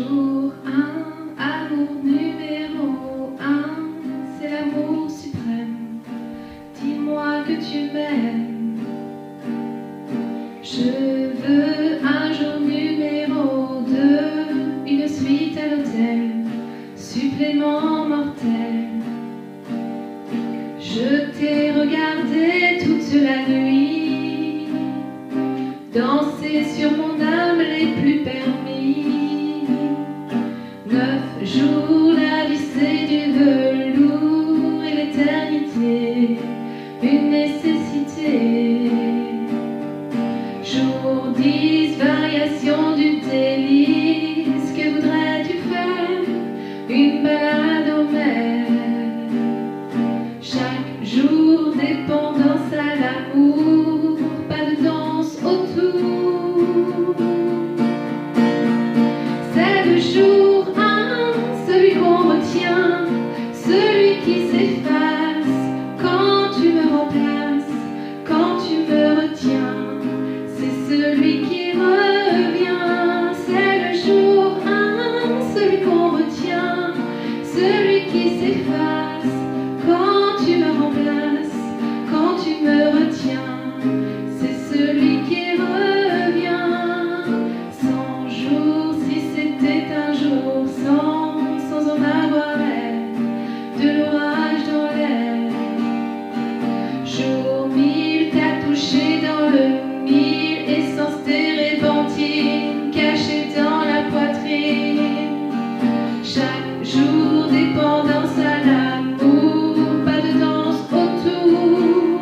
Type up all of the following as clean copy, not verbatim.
Jour 1, amour numéro 1, c'est l'amour suprême. Dis-moi que tu m'aimes. Je veux un jour numéro 2, une suite à l'hôtel, supplément mortel. Je t'ai regardé toute la nuit, danser sur mon âme les plus permis. 9 jours, la vie c'est du velours et l'éternité, une nécessité. Jour 10, variation du délice, que voudrais-tu faire? Une balade au mer. Chaque jour, dépendance à l'amour, pas de danse autour. C'est le jour 1, celui qu'on retient, celui qui s'efface quand tu me remplaces, quand tu me retiens. C'est celui qui revient. C'est le jour 1, celui qu'on retient, celui qui s'efface quand tu me remplaces, quand tu me retiens. C'est celui qui revient. 100 jours, si c'était un jour sans en avoir l'air, de l'orage dans l'air. Jour 1000, t'as touché dans le mille, essence térébenthine cachée dans la poitrine. Chaque jour, dépendance à l'amour, pas de danse autour.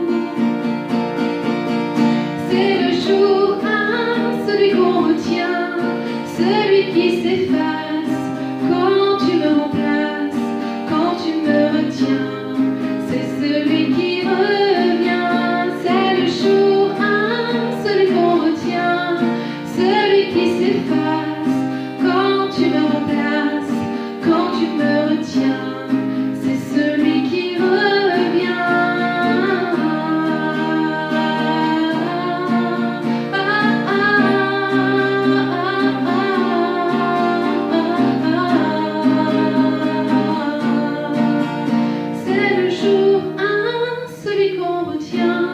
C'est le jour 1, celui qu'on retient, celui qui s'efface quand tu me remplaces, quand tu me retiens. C'est celui qui revient. C'est le jour 1, celui qu'on retient, celui qui s'efface quand tu me remplaces, quand tu me retiens. C'est celui qui revient. C'est le jour 1, celui qu'on retient,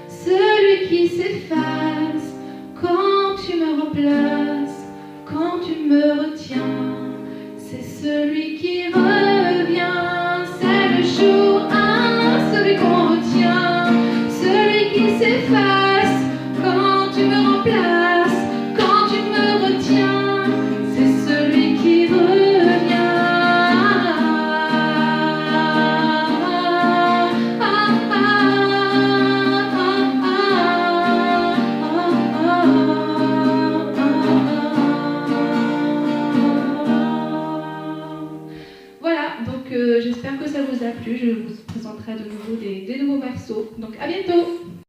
celui qui s'efface quand tu me remplaces, quand tu me retiens. C'est celui qui revient. C'est le jour 1, celui qu'on retient, celui qui s'efface quand tu me remplaces, quand tu me retiens. C'est celui qui revient. Voilà, donc j'espère que ça vous a plu. Je vous présenterai de nouveau des nouveaux morceaux. Donc à bientôt!